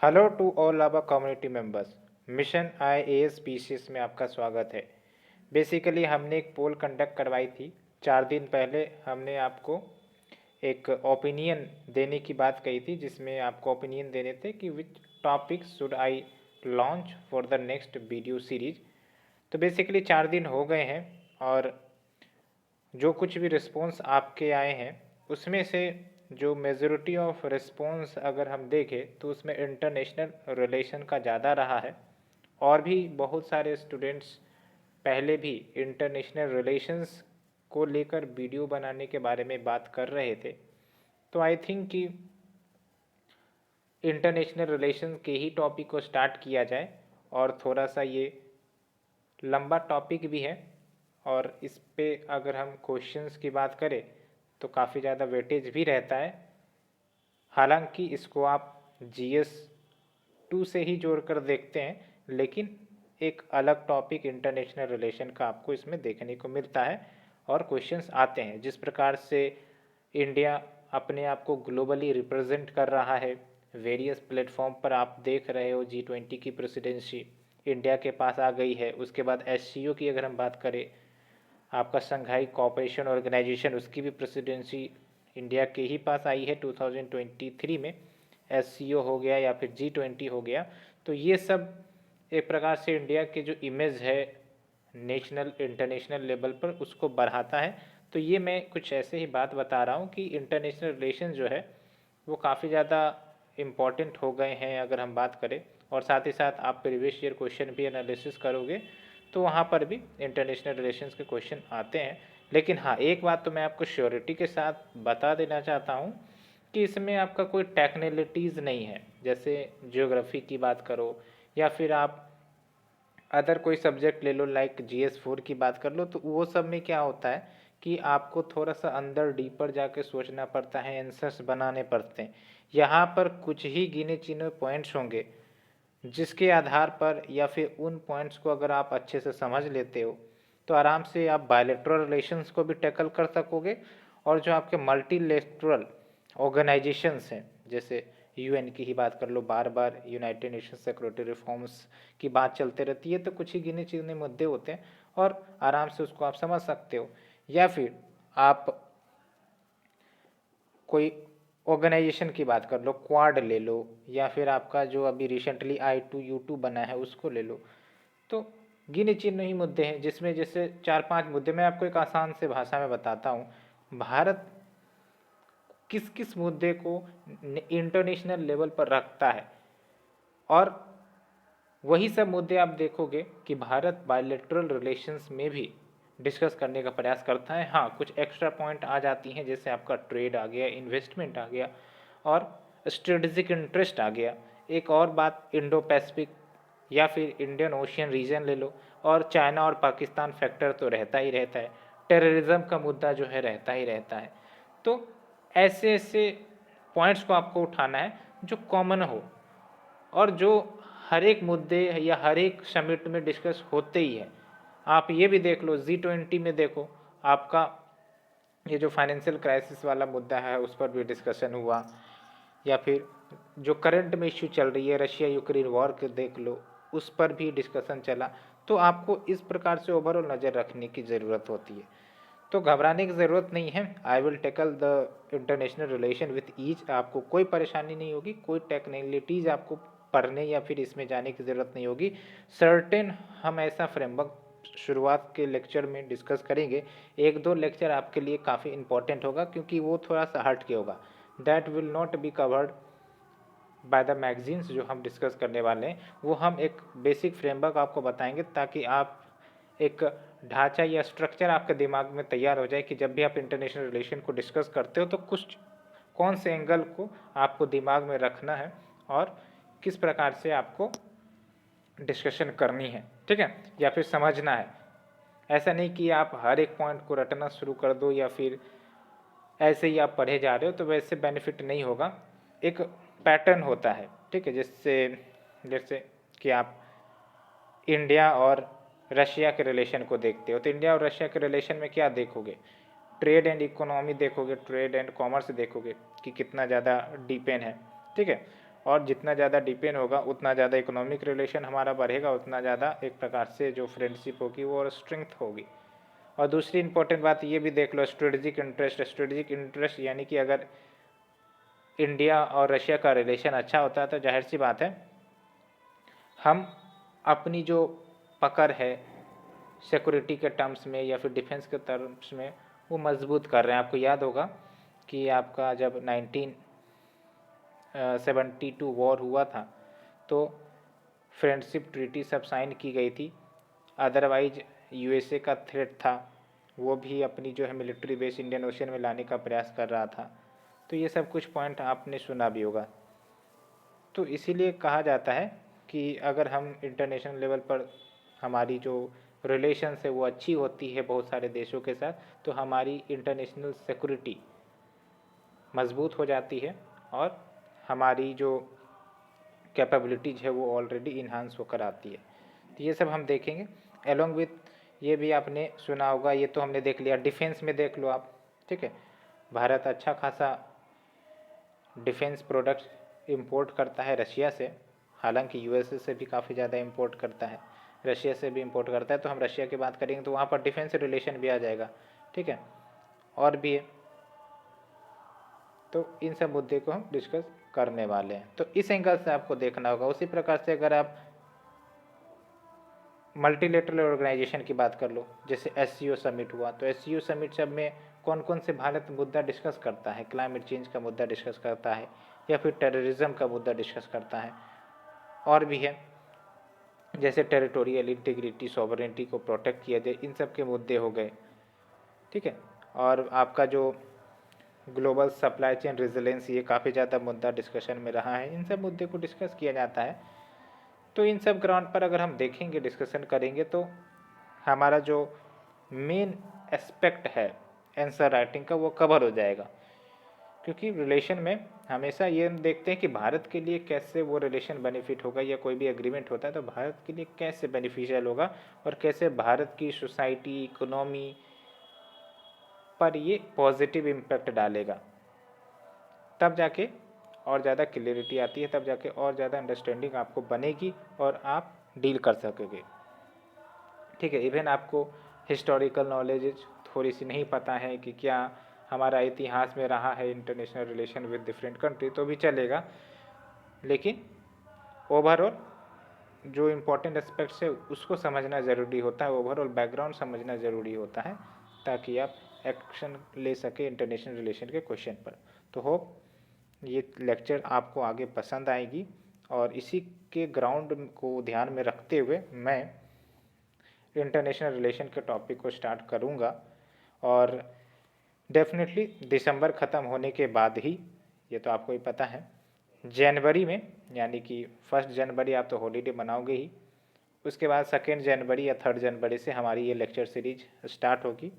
Hello to all our community members. Mission IAS PCS में आपका स्वागत है। बेसिकली हमने एक पोल कंडक्ट करवाई थी 4 दिन पहले। हमने आपको एक ओपिनियन देने की बात कही थी, जिसमें आपको ओपिनियन देने थे कि which topic should I launch for the next video series. तो बेसिकली 4 दिन हो गए हैं और जो कुछ भी रिस्पॉन्स आपके आए हैं उसमें से जो मेजॉरिटी ऑफ रिस्पॉन्स अगर हम देखें तो उसमें इंटरनेशनल रिलेशन का ज़्यादा रहा है। और भी बहुत सारे स्टूडेंट्स पहले भी इंटरनेशनल रिलेशंस को लेकर वीडियो बनाने के बारे में बात कर रहे थे। तो आई थिंक कि इंटरनेशनल रिलेशन के ही टॉपिक को स्टार्ट किया जाए। और थोड़ा सा ये लंबा टॉपिक भी है और इस पे अगर हम क्वेश्चंस की बात करें तो काफ़ी ज़्यादा वेटेज भी रहता है। हालांकि इसको आप GS 2 से ही जोड़कर देखते हैं, लेकिन एक अलग टॉपिक इंटरनेशनल रिलेशन का आपको इसमें देखने को मिलता है और क्वेश्चंस आते हैं। जिस प्रकार से इंडिया अपने आप को ग्लोबली रिप्रेजेंट कर रहा है वेरियस प्लेटफॉर्म पर, आप देख रहे हो G20 की प्रेसिडेंसी इंडिया के पास आ गई है। उसके बाद SCO की अगर हम बात करें, आपका शंघाई कोऑपरेशन ऑर्गेनाइजेशन, उसकी भी प्रेसिडेंसी इंडिया के ही पास आई है 2023 में। SCO हो गया या फिर G20 हो गया। तो ये सब एक प्रकार से इंडिया के जो इमेज है नेशनल इंटरनेशनल लेवल पर उसको बढ़ाता है। तो ये मैं कुछ ऐसे ही बात बता रहा हूँ कि इंटरनेशनल रिलेशन जो है वो काफ़ी ज़्यादा इम्पॉर्टेंट हो गए हैं अगर हम बात करें। और साथ ही साथ आप प्रीवियस ईयर क्वेश्चन भी एनालिसिस करोगे तो वहाँ पर भी इंटरनेशनल रिलेशंस के क्वेश्चन आते हैं। लेकिन हाँ, एक बात तो मैं आपको श्योरिटी के साथ बता देना चाहता हूँ कि इसमें आपका कोई टेक्निकलिटीज़ नहीं है। जैसे ज्योग्राफी की बात करो या फिर आप अदर कोई सब्जेक्ट ले लो, लाइक GS 4 की बात कर लो, तो वो सब में क्या होता है कि आपको थोड़ा सा अंदर डीपर जाके सोचना पड़ता है, आंसर्स बनाने पड़ते हैं। यहाँ पर कुछ ही गिने चुने पॉइंट्स होंगे जिसके आधार पर या फिर उन पॉइंट्स को अगर आप अच्छे से समझ लेते हो तो आराम से आप बायलैटरल रिलेशंस को भी टैकल कर सकोगे। और जो आपके मल्टीलेटरल ऑर्गेनाइजेशंस हैं, जैसे UN की ही बात कर लो, बार बार यूनाइटेड नेशन सिक्योरिटी रिफॉर्म्स की बात चलते रहती है, तो कुछ ही गिने चुने मुद्दे होते हैं और आराम से उसको आप समझ सकते हो। या फिर आप कोई ऑर्गेनाइजेशन की बात कर लो, क्वाड ले लो, या फिर आपका जो अभी रिसेंटली I2U2 बना है उसको ले लो। तो गिने चुने ही मुद्दे हैं जिसमें जैसे 4-5 मुद्दे मैं आपको एक आसान से भाषा में बताता हूँ। भारत किस किस मुद्दे को इंटरनेशनल लेवल पर रखता है, और वही सब मुद्दे आप देखोगे कि भारत बायलैटरल रिलेशंस में भी डिस्कस करने का प्रयास करता है। हाँ, कुछ एक्स्ट्रा पॉइंट आ जाती हैं, जैसे आपका ट्रेड आ गया, इन्वेस्टमेंट आ गया और स्ट्रेटेजिक इंटरेस्ट आ गया। एक और बात, इंडो पैसिफिक या फिर इंडियन ओशियन रीजन ले लो, और चाइना और पाकिस्तान फैक्टर तो रहता ही रहता है। टेररिज्म का मुद्दा जो है रहता ही रहता है। तो ऐसे ऐसे पॉइंट्स को आपको उठाना है जो कॉमन हो और जो हर एक मुद्दे या हर एक समिट में डिस्कस होते ही है। आप ये भी देख लो, G20 में देखो, आपका ये जो फाइनेंशियल क्राइसिस वाला मुद्दा है उस पर भी डिस्कशन हुआ, या फिर जो करंट में इश्यू चल रही है रशिया यूक्रेन वॉर के देख लो, उस पर भी डिस्कशन चला। तो आपको इस प्रकार से ओवरऑल नज़र रखने की ज़रूरत होती है। तो घबराने की ज़रूरत नहीं है। I will tackle the international relation with each. आपको कोई परेशानी नहीं होगी, कोई टेक्निकलिटीज़ आपको पढ़ने या फिर इसमें जाने की ज़रूरत नहीं होगी। सर्टेन हम ऐसा फ्रेमवर्क शुरुआत के लेक्चर में डिस्कस करेंगे। 1-2 लेक्चर आपके लिए काफ़ी इंपॉर्टेंट होगा क्योंकि वो थोड़ा सा हट के होगा। That will not be covered by the magazines जो हम डिस्कस करने वाले हैं। वो हम एक बेसिक फ्रेमवर्क आपको बताएंगे ताकि आप एक ढांचा या स्ट्रक्चर आपके दिमाग में तैयार हो जाए कि जब भी आप इंटरनेशनल रिलेशन को डिस्कस करते हो तो कुछ कौन से एंगल को आपको दिमाग में रखना है और किस प्रकार से आपको डिस्कशन करनी है, ठीक है, या फिर समझना है। ऐसा नहीं कि आप हर एक पॉइंट को रटना शुरू कर दो या फिर ऐसे ही आप पढ़े जा रहे हो, तो वैसे बेनिफिट नहीं होगा। एक पैटर्न होता है, ठीक है, जिससे जैसे कि आप इंडिया और रशिया के रिलेशन को देखते हो तो इंडिया और रशिया के रिलेशन में क्या देखोगे? ट्रेड एंड इकोनॉमी देखोगे, ट्रेड एंड कॉमर्स देखोगे कि कितना ज़्यादा डिपेंड है, ठीक है। और जितना ज़्यादा डिपेंड होगा उतना ज़्यादा इकोनॉमिक रिलेशन हमारा बढ़ेगा, उतना ज़्यादा एक प्रकार से जो फ्रेंडशिप होगी वो और स्ट्रेंथ होगी। और दूसरी इंपॉर्टेंट बात ये भी देख लो, स्ट्रेटजिक इंटरेस्ट। स्ट्रेटजिक इंटरेस्ट यानी कि अगर इंडिया और रशिया का रिलेशन अच्छा होता है तो जाहिर सी बात है हम अपनी जो पकड़ है सिक्योरिटी के टर्म्स में या फिर डिफेंस के टर्म्स में वो मजबूत कर रहे हैं। आपको याद होगा कि आपका जब 1972 वॉर हुआ था तो फ्रेंडशिप ट्रीटी सब साइन की गई थी। अदरवाइज यूएसए का थ्रेट था, वो भी अपनी जो है मिलिट्री बेस इंडियन ओशन में लाने का प्रयास कर रहा था। तो ये सब कुछ पॉइंट आपने सुना भी होगा। तो इसीलिए कहा जाता है कि अगर हम इंटरनेशनल लेवल पर हमारी जो रिलेशंस है वो अच्छी होती है बहुत सारे देशों के साथ, तो हमारी इंटरनेशनल सिक्योरिटी मजबूत हो जाती है और हमारी जो कैपेबिलिटीज है वो ऑलरेडी इन्हांस होकर आती है। तो ये सब हम देखेंगे एलोंग विथ, ये भी आपने सुना होगा, ये तो हमने देख लिया। डिफेंस में देख लो आप, ठीक है, भारत अच्छा खासा डिफेंस प्रोडक्ट्स इंपोर्ट करता है रशिया से, हालांकि यूएसए से भी काफ़ी ज़्यादा इंपोर्ट करता है, रशिया से भी इंपोर्ट करता है। तो हम रशिया की बात करेंगे तो वहाँ पर डिफेंस रिलेशन भी आ जाएगा, ठीक है, और भी है। तो इन सब मुद्दे को हम डिस्कस करने वाले हैं। तो इस एंगल से आपको देखना होगा। उसी प्रकार से अगर आप मल्टीलेटरल ऑर्गेनाइजेशन की बात कर लो, जैसे एससीओ समिट हुआ, तो एससीओ समिट सब में कौन कौन से भारत मुद्दा डिस्कस करता है? क्लाइमेट चेंज का मुद्दा डिस्कस करता है या फिर टेररिज्म का मुद्दा डिस्कस करता है, और भी है जैसे टेरिटोरियल इंटीग्रिटी, सॉवरेनिटी को प्रोटेक्ट किया जाए, इन सब के मुद्दे हो गए, ठीक है। और आपका जो ग्लोबल सप्लाई चेन रेजिलेंस, ये काफ़ी ज़्यादा मुद्दा डिस्कशन में रहा है, इन सब मुद्दे को डिस्कस किया जाता है। तो इन सब ग्राउंड पर अगर हम देखेंगे, डिस्कशन करेंगे, तो हमारा जो मेन एस्पेक्ट है आंसर राइटिंग का वो कवर हो जाएगा। क्योंकि रिलेशन में हमेशा ये देखते हैं कि भारत के लिए कैसे वो रिलेशन बेनिफिट होगा, या कोई भी एग्रीमेंट होता है तो भारत के लिए कैसे बेनिफिशियल होगा और कैसे भारत की सोसाइटी, इकोनॉमी पर ये पॉजिटिव इम्पैक्ट डालेगा। तब जाके और ज़्यादा क्लियरिटी आती है, तब जाके और ज़्यादा अंडरस्टैंडिंग आपको बनेगी और आप डील कर सकोगे, ठीक है। इवन आपको हिस्टोरिकल नॉलेज थोड़ी सी नहीं पता है कि क्या हमारा इतिहास में रहा है international relation with different country, तो भी चलेगा, लेकिन ओवरऑल जो इम्पोर्टेंट एस्पेक्ट्स है उसको समझना ज़रूरी होता है, ओवरऑल बैकग्राउंड समझना ज़रूरी होता है, ताकि आप एक्शन ले सके इंटरनेशनल रिलेशन के क्वेश्चन पर। तो होप ये लेक्चर आपको आगे पसंद आएगी, और इसी के ग्राउंड को ध्यान में रखते हुए मैं इंटरनेशनल रिलेशन के टॉपिक को स्टार्ट करूँगा। और डेफिनेटली दिसंबर ख़त्म होने के बाद ही, ये तो आपको ही पता है, जनवरी में, यानी कि 1 जनवरी आप तो हॉलीडे मनाओगे ही, उसके बाद 2 जनवरी या 3 जनवरी से हमारी ये लेक्चर सीरीज स्टार्ट होगी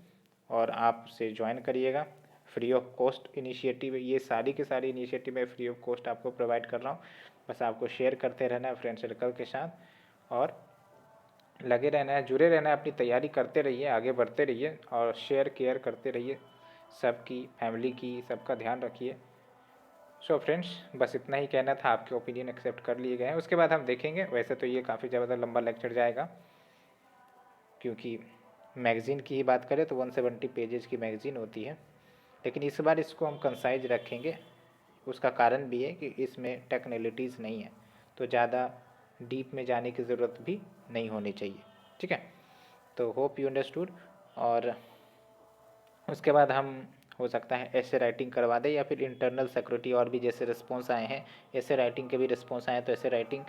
और आप उसे ज्वाइन करिएगा। फ्री ऑफ कॉस्ट इनिशिएटिव, ये सारी की सारी इनिशिएटिव मैं फ्री ऑफ कॉस्ट आपको प्रोवाइड कर रहा हूँ। बस आपको शेयर करते रहना है फ्रेंड सर्कल के साथ, और लगे रहना है, जुड़े रहना है, अपनी तैयारी करते रहिए, आगे बढ़ते रहिए और शेयर केयर करते रहिए सबकी, फैमिली की, सबका ध्यान रखिए। सो फ्रेंड्स, बस इतना ही कहना था, आपके ओपिनियन एक्सेप्ट कर लिए गए हैं। उसके बाद हम देखेंगे, वैसे तो ये काफ़ी ज़्यादा लंबा लेक्चर जाएगा, क्योंकि मैगज़ीन की ही बात करें तो 170 पेजेस की मैगज़ीन होती है, लेकिन इस बार इसको हम कंसाइज रखेंगे। उसका कारण भी है कि इसमें टेक्निकलिटीज़ नहीं है, तो ज़्यादा डीप में जाने की ज़रूरत भी नहीं होनी चाहिए, ठीक है। तो होप यू अंडरस्टूड। और उसके बाद हम हो सकता है ऐसे राइटिंग करवा दें, या फिर इंटरनल सिक्योरिटी, और भी जैसे रिस्पॉन्स आए हैं ऐसे राइटिंग के भी रिस्पॉन्स आए हैं, तो ऐसे राइटिंग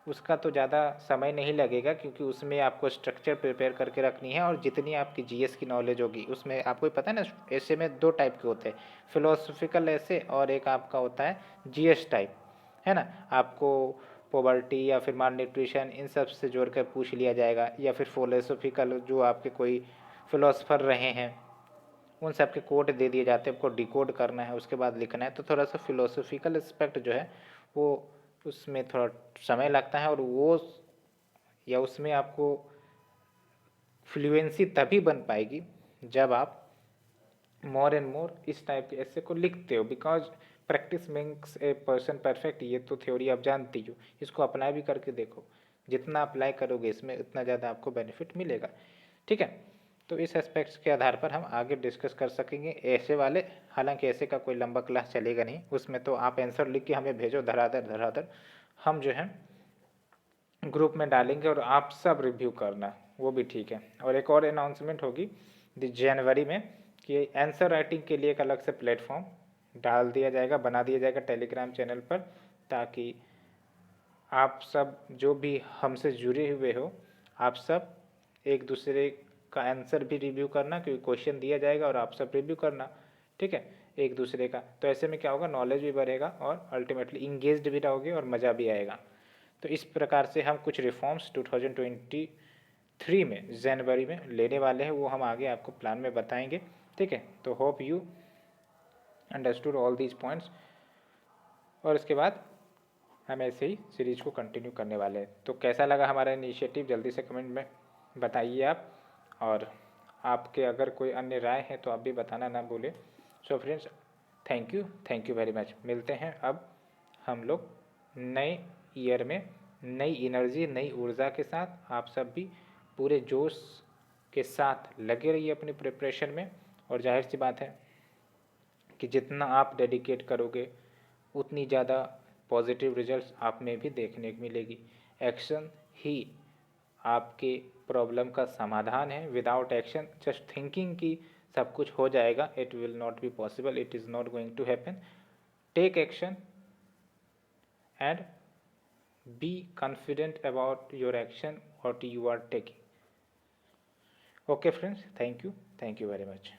उसका तो ज़्यादा समय नहीं लगेगा, क्योंकि उसमें आपको स्ट्रक्चर प्रिपेयर करके रखनी है, और जितनी आपकी जीएस की नॉलेज होगी उसमें, आपको पता है ना ऐसे में 2 टाइप के होते हैं, फिलोसफिकल ऐसे और एक आपका होता है जीएस टाइप, है ना। आपको पॉवर्टी या फिर माल न्यूट्रिशन इन सब से जोड़ कर पूछ लिया जाएगा, या फिर फिलोसफिकल जो आपके कोई फिलोसफर रहे हैं उन सब के कोड दे दिए जाते हैं, आपको डिकोड करना है, उसके बाद लिखना है। तो थोड़ा सा फिलोसफिकल एस्पेक्ट जो है वो उसमें थोड़ा समय लगता है, और वो या उसमें आपको फ्लुएंसी तभी बन पाएगी जब आप मोर एंड मोर इस टाइप के ऐसे को लिखते हो। Because practice makes a person perfect, ये तो थ्योरी आप जानती हो, इसको अप्लाई भी करके देखो, जितना अप्लाई करोगे इसमें उतना ज़्यादा आपको बेनिफिट मिलेगा। ठीक है, तो इस एस्पेक्ट्स के आधार पर हम आगे डिस्कस कर सकेंगे ऐसे वाले। हालांकि ऐसे का कोई लंबा क्लास चलेगा नहीं, उसमें तो आप आंसर लिख के हमें भेजो धड़ाधड़, हम जो है ग्रुप में डालेंगे और आप सब रिव्यू करना, वो भी ठीक है। और एक और अनाउंसमेंट होगी जनवरी में कि आंसर राइटिंग के लिए एक अलग से प्लेटफॉर्म डाल दिया जाएगा, बना दिया जाएगा टेलीग्राम चैनल पर, ताकि आप सब जो भी हमसे जुड़े हुए हो, आप सब एक दूसरे का आंसर भी रिव्यू करना, क्योंकि क्वेश्चन दिया जाएगा और आप सब रिव्यू करना। ठीक है, एक दूसरे का, तो ऐसे में क्या होगा, नॉलेज भी बढ़ेगा और अल्टीमेटली इंगेज्ड भी रहोगे और मज़ा भी आएगा। तो इस प्रकार से हम कुछ रिफॉर्म्स 2023 में जनवरी में लेने वाले हैं, वो हम आगे आपको प्लान में बताएंगे। ठीक है, तो hope you understood all these points, और इसके बाद हम ऐसे ही सीरीज को कंटिन्यू करने वाले हैं। तो कैसा लगा हमारा इनिशिएटिव, जल्दी से कमेंट में बताइए आप, और आपके अगर कोई अन्य राय है तो आप भी बताना ना भूलें। So friends, thank you very much. मिलते हैं अब हम लोग नए ईयर में नई एनर्जी, नई ऊर्जा के साथ। आप सब भी पूरे जोश के साथ लगे रहिए अपनी प्रिपरेशन में, और जाहिर सी बात है कि जितना आप डेडिकेट करोगे उतनी ज़्यादा पॉजिटिव रिजल्ट्स आप में भी देखने को मिलेगी। एक्शन ही आपके प्रॉब्लम का समाधान है। विदाउट एक्शन, जस्ट थिंकिंग कि सब कुछ हो जाएगा, it will not be possible, it is not going to happen. Take action and be confident about your action what you are taking. Okay friends, thank you very much.